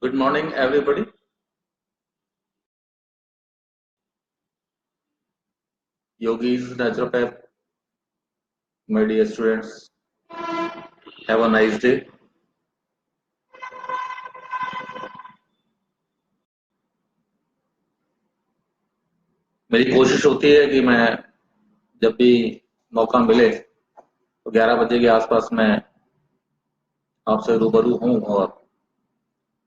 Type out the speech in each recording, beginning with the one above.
Good morning, everybody. Yogis, naturopath, my dear students, have a nice day. मेरी कोशिश होती है कि मैं जब भी मौका मिले तो 11 बजे के आसपास मैं आपसे रूबरू हूँ और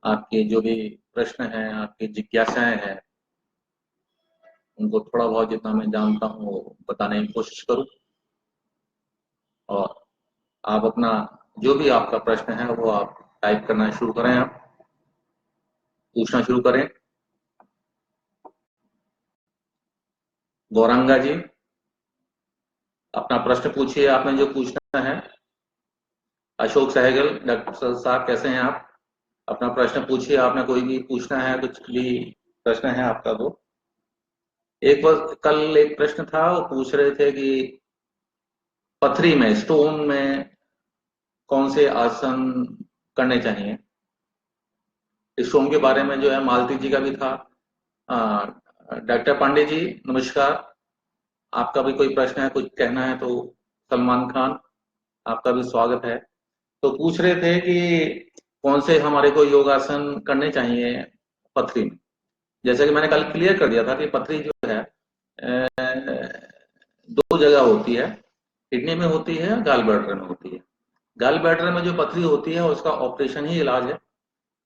आपके जो भी प्रश्न हैं, आपकी जिज्ञासाएं हैं, उनको थोड़ा बहुत जितना मैं जानता हूँ वो बताने की कोशिश करूँ। और आप अपना जो भी आपका प्रश्न है वो आप टाइप करना शुरू करें, आप पूछना शुरू करें। गौरंगा जी, अपना प्रश्न पूछिए, आपने जो पूछना है। अशोक सहगल, डॉक्टर साहब कैसे हैं आप? अपना प्रश्न पूछिए, आपने कोई भी पूछना है, कुछ भी प्रश्न है आपका तो। एक बार कल एक प्रश्न था, वो पूछ रहे थे कि पथरी में, स्टोन में कौन से आसन करने चाहिए। स्टोन के बारे में जो है मालती जी का भी था। डॉक्टर पांडे जी नमस्कार, आपका भी कोई प्रश्न है, कुछ कहना है तो। सलमान खान, आपका भी स्वागत है। तो पूछ रहे थे कि कौन से हमारे को योगासन करने चाहिए पथरी में। जैसे कि मैंने कल क्लियर कर दिया था कि पथरी जो है दो जगह होती है, किडनी में होती है, गाल ब्लैडर में होती है। गाल ब्लैडर में जो पथरी होती है उसका ऑपरेशन ही इलाज है,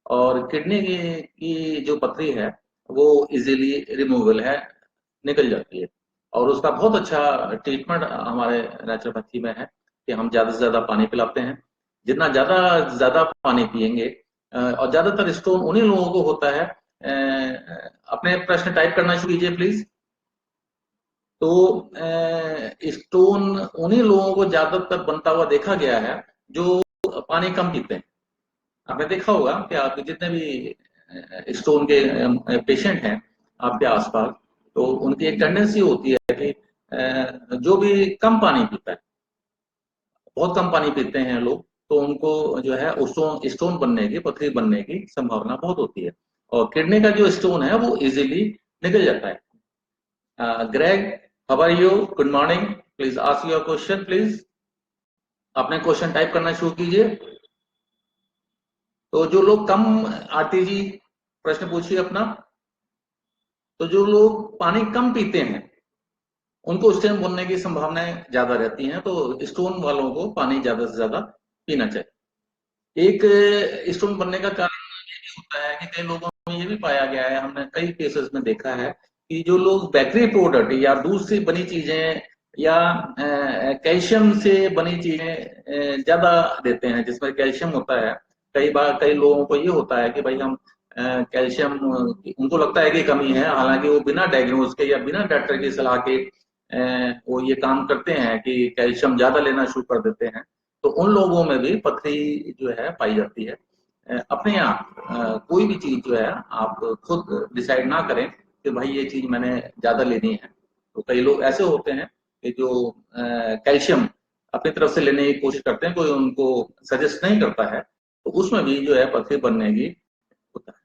और किडनी की जो पथरी है वो इजीली रिमूवल है, निकल जाती है। और उसका बहुत अच्छा ट्रीटमेंट हमारे नेचुरोपैथी में है कि हम ज्यादा से ज्यादा पानी पिलाते हैं। जितना ज्यादा ज्यादा पानी पिएंगे, और ज्यादातर स्टोन उन्हीं लोगों को होता है। अपने प्रश्न टाइप करना शुरू कीजिए प्लीज। तो स्टोन उन्हीं लोगों को ज्यादातर बनता हुआ देखा गया है जो पानी कम पीते हैं। आपने देखा होगा कि आप जितने भी स्टोन के पेशेंट हैं आपके आसपास, तो उनकी एक टेंडेंसी होती है कि जो भी कम पानी पीता है, बहुत कम पानी पीते हैं लोग, तो उनको जो है स्टोन स्टोन बनने की, पथरी बनने की संभावना बहुत होती है। और किडनी का जो स्टोन है वो इजीली निकल जाता है। Greg, how are you? Good morning, please ask your question please. अपने क्वेश्चन टाइप करना शुरू कीजिए। तो जो लोग कम, आरती जी प्रश्न पूछिए अपना। तो जो लोग पानी कम पीते हैं उनको स्टोन बनने की संभावनाएं ज्यादा रहती हैं, तो स्टोन वालों को पानी ज्यादा से ज्यादा पीना चाहिए। एक स्टोन बनने का कारण ये भी होता है कि कई लोगों में ये भी पाया गया है, हमने कई केसेस में देखा है कि जो लोग बेकरी प्रोडक्ट या दूध से बनी चीजें या कैल्शियम से बनी चीजें ज्यादा देते हैं, जिसमें कैल्शियम होता है। कई बार कई लोगों को ये होता है कि भाई हम कैल्शियम, उनको लगता है कि कमी है, हालांकि वो बिना डायग्नोज के या बिना डॉक्टर की सलाह के वो ये काम करते हैं कि कैल्शियम ज्यादा लेना शुरू कर देते हैं। तो उन लोगों में भी पथरी जो है पाई जाती है। अपने आप कोई भी चीज जो है आप खुद डिसाइड ना करें कि भाई ये चीज मैंने ज्यादा लेनी है। तो कई लोग ऐसे होते हैं कि जो कैल्शियम अपनी तरफ से लेने की कोशिश करते हैं, कोई उनको सजेस्ट नहीं करता है, तो उसमें भी जो है पथरी बनने की होता है।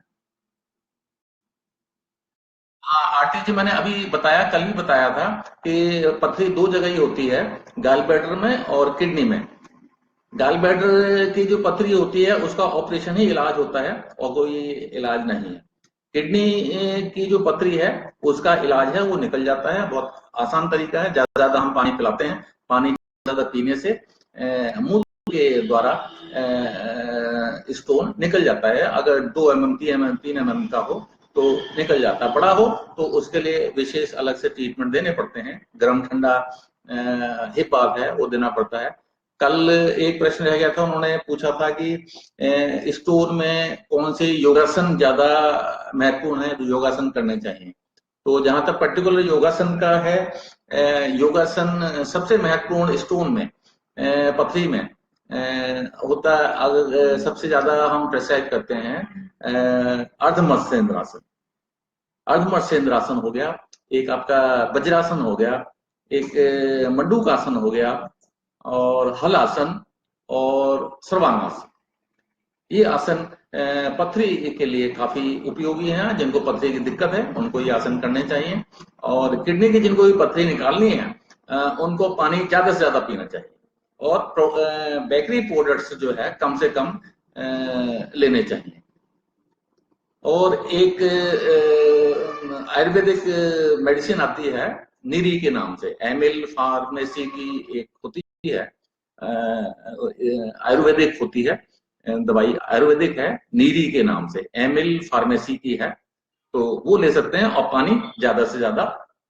हाँ आरती जी, मैंने अभी बताया, कल भी बताया था कि पथरी दो जगह ही होती है, गॉल ब्लैडर में और किडनी में। गॉल ब्लैडर की जो पथरी होती है उसका ऑपरेशन ही इलाज होता है, और कोई इलाज नहीं है। किडनी की जो पथरी है उसका इलाज है, वो निकल जाता है, बहुत आसान तरीका है। ज्यादा ज्यादा हम पानी पिलाते हैं, पानी ज्यादा पीने से मूत्र के द्वारा स्टोन निकल जाता है। अगर 2 mm 3 mm 3 mm का हो तो निकल जाता है, बड़ा हो तो उसके लिए विशेष अलग से ट्रीटमेंट देने पड़ते हैं, गर्म ठंडा हिप बाथ है वो देना पड़ता है। कल एक प्रश्न रह गया था, उन्होंने पूछा था कि स्टोर में कौन से योगासन ज्यादा महत्वपूर्ण है, जो योगासन करने चाहिए। तो जहां तक पर्टिकुलर योगासन का है, योगासन सबसे महत्वपूर्ण स्टोन में, पथरी में होता है। अगर सबसे ज्यादा हम प्रेस्क्राइब करते हैं अर्ध मत्स्येंद्रासन। अर्ध मत्स्येंद्रासन हो गया, एक आपका वज्रासन हो गया, एक मंडूकासन हो गया, और हल आसन और सर्वांगासन। ये आसन पथरी के लिए काफी उपयोगी हैं। जिनको पथरी की दिक्कत है उनको ये आसन करने चाहिए। और किडनी की जिनको भी पथरी निकालनी है उनको पानी ज्यादा से ज्यादा पीना चाहिए। और बेकरी प्रोडक्ट्स जो है कम से कम लेने चाहिए। और एक आयुर्वेदिक मेडिसिन आती है नीरी के नाम से, एमिल फार्मेसी की एक होती है, आयुर्वेदिक होती है दवाई, आयुर्वेदिक है, नीरी के नाम से, एमिल फार्मेसी की है। तो वो ले सकते हैं और पानी ज्यादा से ज्यादा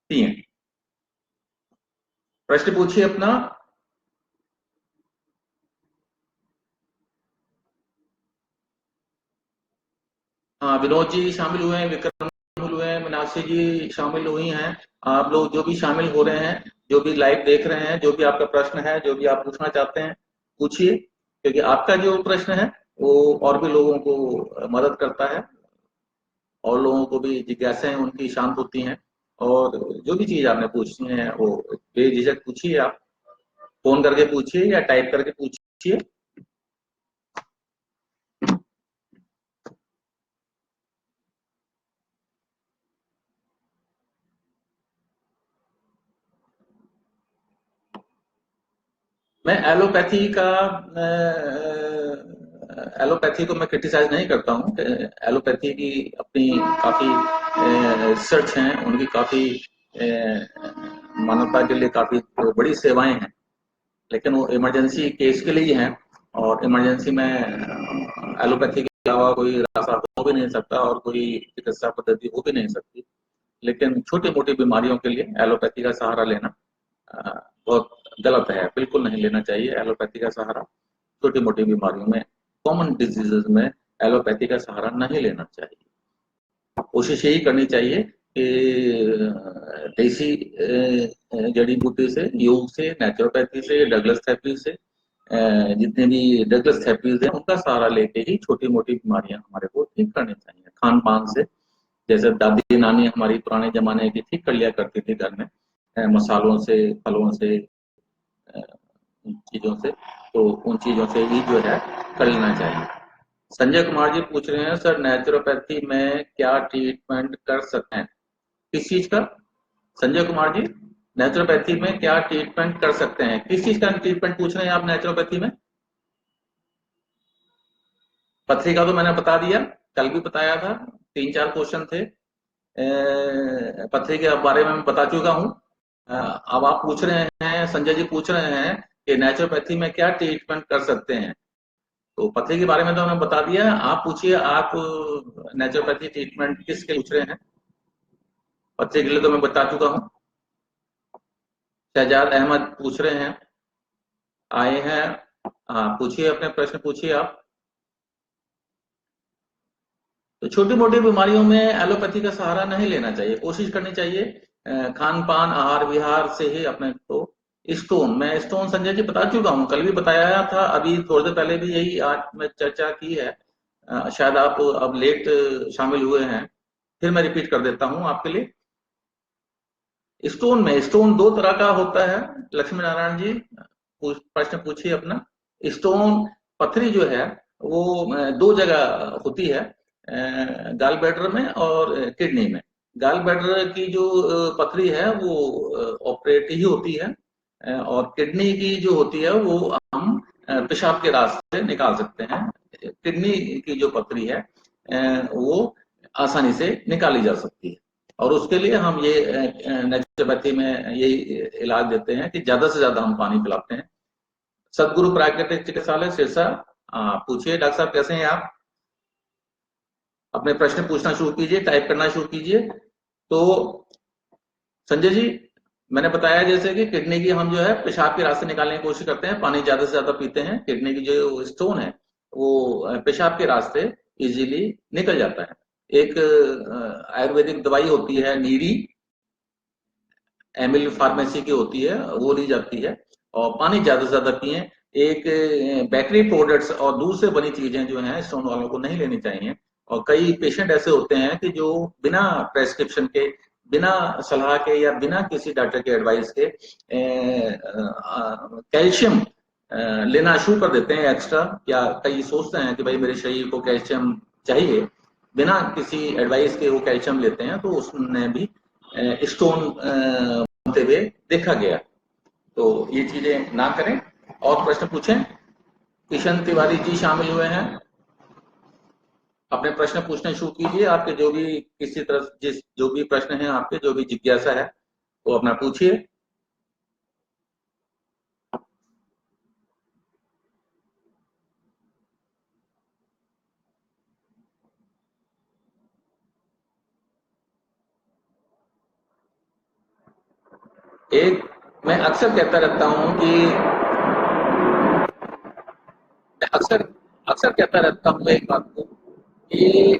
पिए। प्रश्न पूछिए अपना। हाँ, विनोद जी शामिल हुए हैं, विक्रम शामिल हुए हैं, मीनाक्षी जी शामिल हुई हैं। आप लोग जो भी शामिल हो रहे हैं, जो भी लाइव देख रहे हैं, जो भी आपका प्रश्न है, जो भी आप पूछना चाहते हैं, पूछिए। क्योंकि आपका जो प्रश्न है वो और भी लोगों को मदद करता है, और लोगों को भी जिज्ञासाएं उनकी शांत होती हैं। और जो भी चीज आपने पूछनी है वो बेझिझक पूछिए। आप फोन करके पूछिए या टाइप करके पूछिए। मैं एलोपैथी का एलोपैथी को मैं क्रिटिसाइज नहीं करता हूँ। एलोपैथी की अपनी काफी रिसर्च हैं, उनकी काफी मानवता के लिए काफी बड़ी सेवाएं हैं। लेकिन वो इमरजेंसी केस के लिए ही हैं। और इमरजेंसी में एलोपैथी के अलावा कोई रास्ता हो भी नहीं सकता और कोई चिकित्सा पद्धति हो भी नहीं सकती। लेकिन छोटी मोटी बीमारियों के लिए एलोपैथी का सहारा लेना बहुत गलत है, बिल्कुल नहीं लेना चाहिए एलोपैथी का सहारा। छोटी मोटी बीमारियों में, कॉमन डिजीजेज में एलोपैथी का सहारा नहीं लेना चाहिए। कोशिश यही करनी चाहिए कि देसी जड़ी बूटी से, योग से, नेचुरोपैथी से, डगलस थेरेपी से, जितने भी डगलस थेरेपीज हैं उनका सहारा लेके ही छोटी मोटी बीमारियां हमारे को ठीक करनी चाहिए। खान पान से, जैसे दादी नानी हमारी पुराने जमाने की ठीक कर लिया करती थी घर में, मसालों से, फलों से, उन चीजों से। तो उन चीजों से ही जो है कर लेना चाहिए। संजय कुमार जी पूछ रहे हैं, सर नेचुरोपैथी में क्या ट्रीटमेंट कर सकते हैं? किस चीज का? संजय कुमार जी, नेचुरोपैथी में क्या ट्रीटमेंट कर सकते हैं? किस चीज का ट्रीटमेंट पूछ रहे हैं आप नेचुरोपैथी में? पथरी का तो मैंने बता दिया, कल भी बताया था, 3-4 क्वेश्चन थे। पथरी के बारे में मैं बता चुका हूँ। अब आप पूछ रहे हैं, संजय जी पूछ रहे हैं कि नेचुरोपैथी में क्या ट्रीटमेंट कर सकते हैं। तो पथरी के बारे में तो मैंने बता दिया। आप पूछिए, आप नेचुरोपैथी ट्रीटमेंट किसके पूछ रहे हैं? पथरी के लिए तो मैं बता चुका हूँ। शहजाद अहमद पूछ रहे हैं, आए हैं। हाँ, पूछिए, अपने प्रश्न पूछिए आप। तो छोटी मोटी बीमारियों में एलोपैथी का सहारा नहीं लेना चाहिए, कोशिश करनी चाहिए खान पान, आहार विहार से ही अपने को। स्टोन, मैं स्टोन संजय जी बता चुका हूँ, कल भी बताया था, अभी थोड़ी देर पहले भी यही आज मैं चर्चा की है। शायद आप अब लेट शामिल हुए हैं, फिर मैं रिपीट कर देता हूँ आपके लिए। स्टोन में, स्टोन दो तरह का होता है। लक्ष्मी नारायण जी प्रश्न पूछिए अपना। स्टोन पथरी जो है वो दो जगह होती है, गाल ब्लैडर में और किडनी में। गाल ब्लैडर की जो पथरी है वो ऑपरेट ही होती है, और किडनी की जो होती है वो हम पेशाब के रास्ते से निकाल सकते हैं। किडनी की जो पथरी है वो आसानी से निकाली जा सकती है। और उसके लिए हम ये नेचुरोपैथी में यही इलाज देते हैं कि ज्यादा से ज्यादा हम पानी पिलाते हैं। सदगुरु प्राकृतिक चिकित्सालय सिरसा, पूछिए डॉक्टर साहब कैसे हैं आप? अपने प्रश्न पूछना शुरू कीजिए, टाइप करना शुरू कीजिए। तो संजय जी, मैंने बताया जैसे कि किडनी की हम जो है पेशाब के रास्ते निकालने की कोशिश करते हैं, पानी ज्यादा से ज्यादा पीते हैं। किडनी की जो स्टोन है वो पेशाब के रास्ते इजीली निकल जाता है। एक आयुर्वेदिक दवाई होती है नीरी, एमिल फार्मेसी की होती है, वो ली जाती है। और पानी ज्यादा से ज्यादा पिए। एक बेकरी प्रोडक्ट्स और दूध से बनी चीजें जो हैं स्टोन वालों को नहीं लेनी चाहिए। और कई पेशेंट ऐसे होते हैं कि जो बिना प्रेस्क्रिप्शन के, बिना सलाह के या बिना किसी डॉक्टर के एडवाइस के कैल्शियम लेना शुरू कर देते हैं एक्स्ट्रा, या कई सोचते हैं कि भाई मेरे शरीर को कैल्शियम चाहिए, बिना किसी एडवाइस के वो कैल्शियम लेते हैं, तो उसमें भी स्टोन बनते हुए देखा गया। तो ये चीजें ना करें। और प्रश्न पूछें। किशन तिवारी जी शामिल हुए हैं, अपने प्रश्न पूछने शुरू कीजिए। आपके जो भी किसी तरह जिस जो भी प्रश्न है, आपके जो भी जिज्ञासा है वो अपना पूछिए। एक मैं अक्सर कहता रहता हूं कि अक्सर अक्सर कहता रहता हूँ एक बात को कि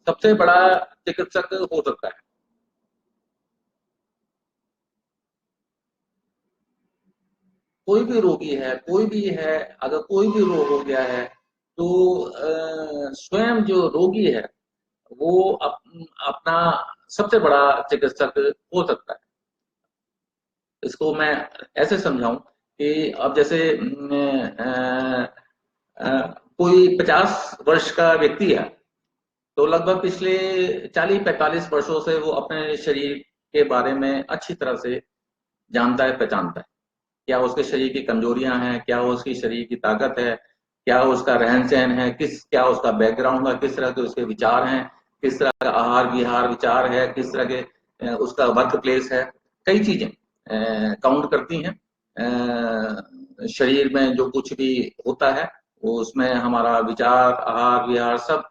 सबसे बड़ा चिकित्सक हो सकता है। कोई भी रोगी है, कोई भी है, अगर कोई भी रोग हो गया है, तो स्वयं जो रोगी है वो अपना सबसे बड़ा चिकित्सक हो सकता है। इसको मैं ऐसे समझाऊं कि अब जैसे कोई 50 वर्ष का व्यक्ति है, तो लगभग पिछले 40-45 वर्षों से वो अपने शरीर के बारे में अच्छी तरह से जानता है, पहचानता है। क्या उसके शरीर की कमजोरियां हैं, क्या उसकी शरीर की ताकत है, क्या उसका रहन सहन है, क्या उसका बैकग्राउंड है, किस तरह के उसके विचार हैं, किस तरह का आहार विहार विचार है, किस तरह के उसका वर्क प्लेस है। कई चीजें काउंट करती हैं। शरीर में जो कुछ भी होता है वो उसमें हमारा विचार आहार विहार सब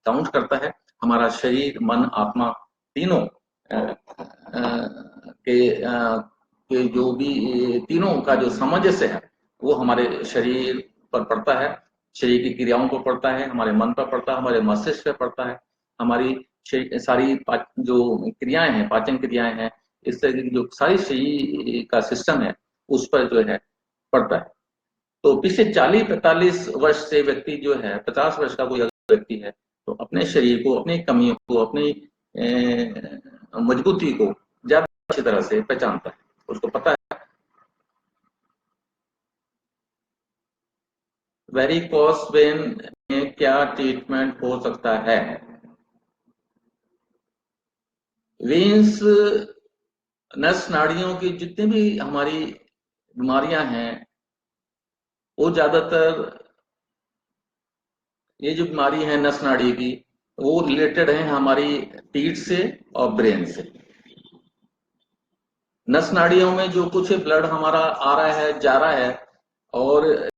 काउंट करता है। हमारा शरीर मन आत्मा तीनों के जो भी तीनों का जो सामंजस्य है वो हमारे शरीर पर पड़ता है, शरीर की क्रियाओं पर पड़ता है, हमारे मन पर पड़ता है, हमारे मस्तिष्क पर पड़ता है, हमारी सारी जो क्रियाएं हैं, पाचन क्रियाएं हैं, इस तरह की जो सारी शरीर का सिस्टम है उस पर जो है पड़ता है। तो पिछले 40-45 वर्ष से व्यक्ति जो है, 50 वर्ष का कोई अगर व्यक्ति है, तो अपने शरीर को, अपनी कमियों को, अपनी मजबूती को ज्यादा अच्छी तरह से पहचानता है, उसको पता है। वेरिकोस वेन में क्या ट्रीटमेंट हो सकता है? वेन्स, नस नाड़ियों की जितनी भी हमारी बीमारियां हैं, वो ज्यादातर ये जो बीमारी है नस नाड़ी की, वो रिलेटेड है हमारी पीठ से और ब्रेन से। नस नाड़ियों में जो कुछ ब्लड हमारा आ रहा है, जा रहा है, और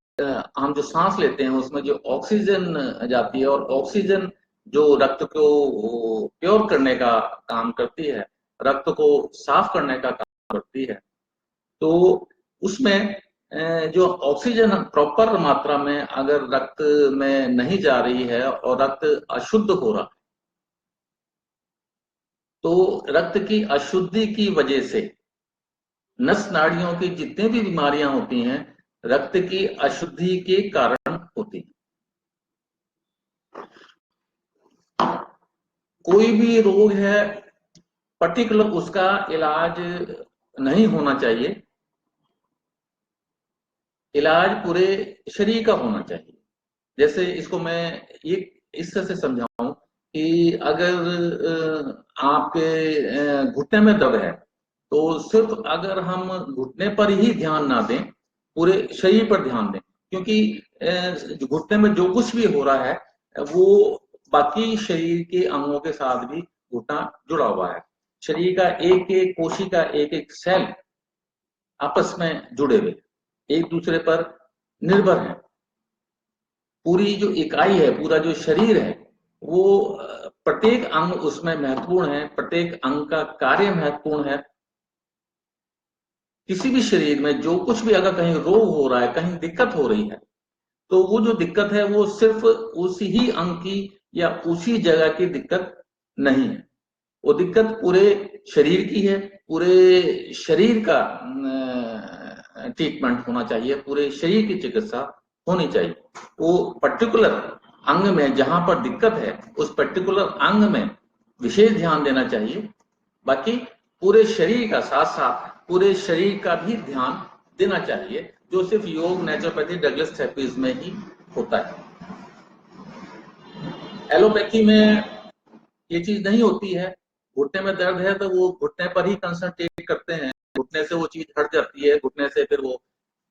हम जो सांस लेते हैं उसमें जो ऑक्सीजन जाती है, और ऑक्सीजन जो रक्त को प्योर करने का काम करती है, रक्त को साफ करने का काम करती है। तो उसमें जो ऑक्सीजन प्रॉपर मात्रा में अगर रक्त में नहीं जा रही है और रक्त अशुद्ध हो रहा है, तो रक्त की अशुद्धि की वजह से नस नाड़ियों की जितनी भी बीमारियां होती हैं, रक्त की अशुद्धि के कारण होती हैं। कोई भी रोग है, पर्टिकुलर उसका इलाज नहीं होना चाहिए, इलाज पूरे शरीर का होना चाहिए। जैसे इसको मैं ये इस तरह से समझाऊं कि अगर आपके घुटने में दर्द है, तो सिर्फ अगर हम घुटने पर ही ध्यान ना दें, पूरे शरीर पर ध्यान दें, क्योंकि घुटने में जो कुछ भी हो रहा है वो बाकी शरीर के अंगों के साथ भी घुटना जुड़ा हुआ है। शरीर का एक एक कोशिका, एक एक सेल आपस में जुड़े हुए, एक दूसरे पर निर्भर है। पूरी जो इकाई है, पूरा जो शरीर है, वो प्रत्येक अंग उसमें महत्वपूर्ण है, प्रत्येक अंग का कार्य महत्वपूर्ण है। किसी भी शरीर में जो कुछ भी अगर कहीं रोग हो रहा है, कहीं दिक्कत हो रही है, तो वो जो दिक्कत है वो सिर्फ उसी ही अंग की या उसी जगह की दिक्कत नहीं है, वो दिक्कत पूरे शरीर की है। पूरे शरीर का ट्रीटमेंट होना चाहिए, पूरे शरीर की चिकित्सा होनी चाहिए। वो पर्टिकुलर अंग में जहां पर दिक्कत है, उस पर्टिकुलर अंग में विशेष ध्यान देना चाहिए। बाकी पूरे शरीर का साथ साथ पूरे शरीर का भी ध्यान देना चाहिए, जो सिर्फ योग, नेचुरोपैथी, डगलस थेरेपीज में ही होता है। एलोपैथी में ये चीज नहीं होती है। घुटने में दर्द है तो वो घुटने पर ही कंसंट्रेट करते हैं, घुटने से वो चीज हट जाती है, घुटने से फिर वो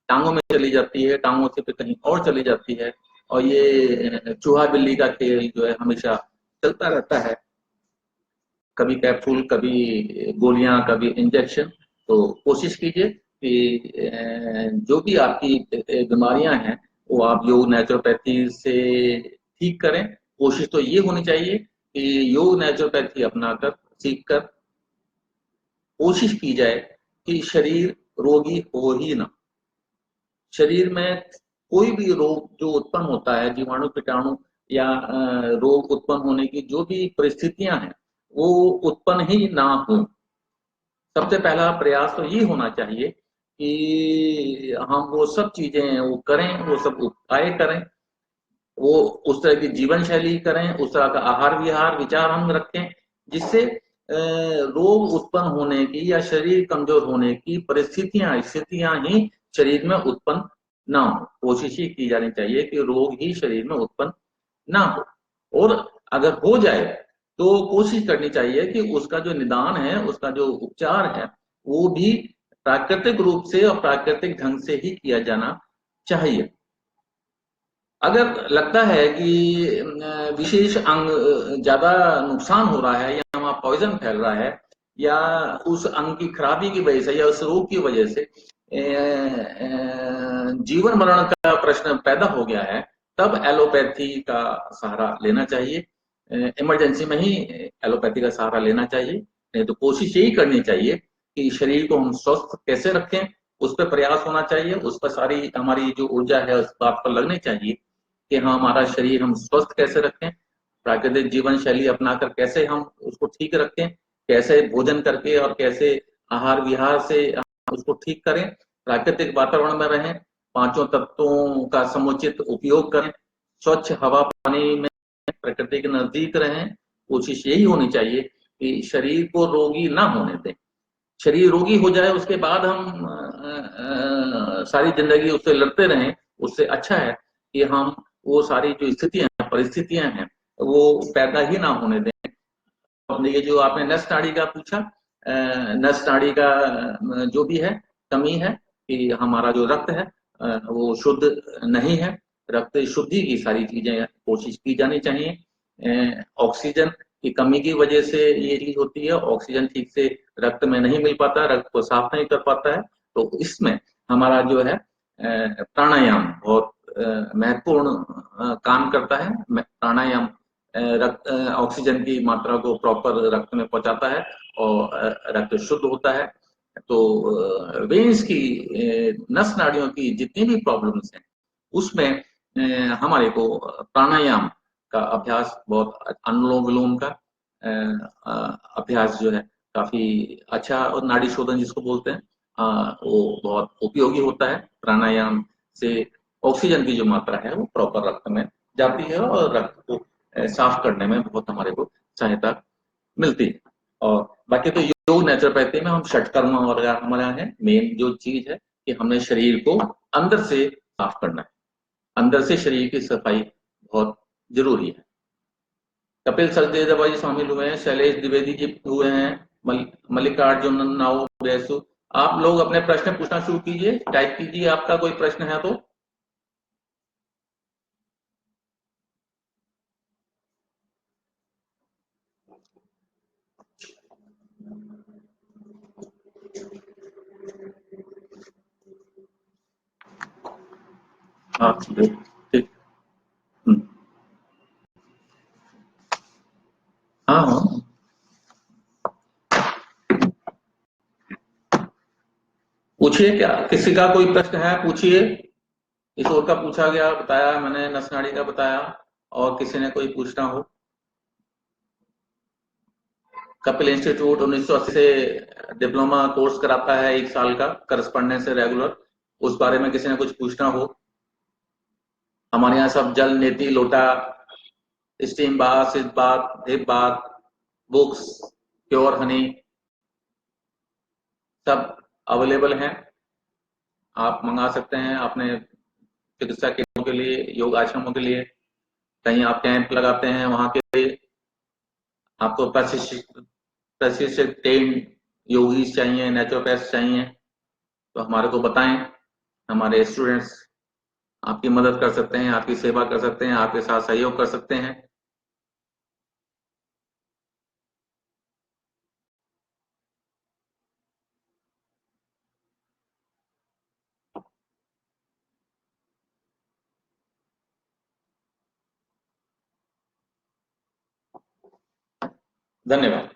टांगों में चली जाती है, टांगों से फिर कहीं और चली जाती है, और ये चूहा बिल्ली का खेल जो है हमेशा चलता रहता है, कभी कैप्सूल, कभी गोलियां, कभी इंजेक्शन। तो कोशिश कीजिए कि जो भी आपकी बीमारियां हैं वो आप योग, नेचुरोपैथी से ठीक करें। कोशिश तो ये होनी चाहिए कि योग, नेचुरोपैथी अपनाकर, सीख कर कोशिश की जाए कि शरीर रोगी हो ही ना। शरीर में कोई भी रोग जो उत्पन्न होता है, जीवाणु, कीटाणु या रोग उत्पन्न होने की जो भी परिस्थितियां हैं, वो उत्पन्न ही ना हो। सबसे पहला प्रयास तो ये होना चाहिए कि हम वो सब चीजें वो करें, वो सब उपाय करें, वो उस तरह की जीवन शैली करें, उस तरह का आहार विहार विचार हम रखें, जिससे रोग उत्पन्न होने की या शरीर कमजोर होने की परिस्थितियां, स्थितियां ही शरीर में उत्पन्न ना हो। कोशिश ही की जानी चाहिए कि रोग ही शरीर में उत्पन्न ना हो, और अगर हो जाए तो कोशिश करनी चाहिए कि उसका जो निदान है, उसका जो उपचार है, वो भी प्राकृतिक रूप से और प्राकृतिक ढंग से ही किया जाना चाहिए। अगर लगता है कि विशेष अंग ज्यादा नुकसान हो रहा है, या वहां पॉइजन फैल रहा है, या उस अंग की खराबी की वजह से या उस रोग की वजह से जीवन मरण का प्रश्न पैदा हो गया है, तब एलोपैथी का सहारा लेना चाहिए। इमरजेंसी में ही एलोपैथी का सहारा लेना चाहिए। नहीं तो कोशिश यही करनी चाहिए कि शरीर को हम स्वस्थ कैसे रखें, उस पर प्रयास होना चाहिए, उस पर सारी हमारी जो ऊर्जा है उस बात पर लगनी चाहिए कि हाँ, हमारा शरीर हम स्वस्थ कैसे रखें, प्राकृतिक जीवन शैली अपनाकर कैसे हम उसको ठीक रखें, कैसे भोजन करके और कैसे आहार विहार से हम उसको ठीक करें, प्राकृतिक वातावरण में रहें, पांचों तत्वों का समुचित उपयोग करें, स्वच्छ हवा पानी में प्रकृति के नजदीक रहें। कोशिश यही होनी चाहिए कि शरीर को रोगी ना होने दें। शरीर रोगी हो जाए उसके बाद हम सारी जिंदगी उससे लड़ते रहें, उससे अच्छा है कि हम वो सारी जो स्थितियां, परिस्थितियां हैं, वो पैदा ही ना होने दें। अपने ये जो आपने नस नाड़ी का पूछा, नस नाड़ी का जो भी है कमी है कि हमारा जो रक्त है वो शुद्ध नहीं है। रक्त शुद्धि की सारी चीजें कोशिश की जानी चाहिए। ऑक्सीजन की कमी की वजह से ये चीज होती है, ऑक्सीजन ठीक से रक्त में नहीं मिल पाता, रक्त को साफ नहीं कर पाता है। तो इसमें हमारा जो है प्राणायाम बहुत महत्वपूर्ण काम करता है। प्राणायाम रक्त ऑक्सीजन की मात्रा को प्रॉपर रक्त में पहुंचाता है और रक्त शुद्ध होता है। तो वेन्स की, नस नाड़ियों की जितनी भी प्रॉब्लम्स हैं उसमें हमारे को प्राणायाम का अभ्यास, बहुत अनुलोम विलोम का अभ्यास जो है काफी अच्छा, और नाड़ी शोधन जिसको बोलते हैं वो बहुत उपयोगी होता है। प्राणायाम से ऑक्सीजन की जो मात्रा है वो प्रॉपर रक्त में जाती है और रक्त को साफ करने में बहुत हमारे को सहायता मिलती है। और बाकी तो योग, नेचुरोपैथी में हम षटकर्म और हमारा है मेन जो चीज है कि हमने शरीर को अंदर से साफ करना है। अंदर से शरीर की सफाई बहुत जरूरी है। कपिल सचदेव जी शामिल हुए हैं, शैलेश द्विवेदी जी हुए हैं, मल्लिकार्जुन नाउ बेसु। आप लोग अपने प्रश्न पूछना शुरू कीजिए, टाइप कीजिए, आपका कोई प्रश्न है तो। हाँ ठीक ठीक। हाँ हाँ, पूछिए, क्या किसी का कोई प्रश्न है पूछिए। ईश्वर का पूछा गया, बताया मैंने, नसनाड़ी का बताया, और किसी ने कोई पूछना हो। कपिल इंस्टीट्यूट 1980 से डिप्लोमा कोर्स कराता है, 1 साल का करस्पॉन्डेंस से रेगुलर। उस बारे में किसी ने कुछ पूछना हो। हमारे यहाँ सब जल, नेति, लोटा, स्टीम बाथ, सिद्ध बाथ, दीप बाथ, बुक्स, प्योर हनी सब अवेलेबल हैं। आप मंगा सकते हैं अपने चिकित्सा केंद्रों के लिए, योग आश्रमों के लिए, कहीं आप कैंप लगाते हैं वहां के लिए। आपको प्रशिक्षित प्रशिक्षित ट्रेन्ड योगीज चाहिए, नेचुरोपैथ चाहिए, तो हमारे को बताएं। हमारे स्टूडेंट्स आपकी मदद कर सकते हैं, आपकी सेवा कर सकते हैं, आपके साथ सहयोग कर सकते हैं। धन्यवाद।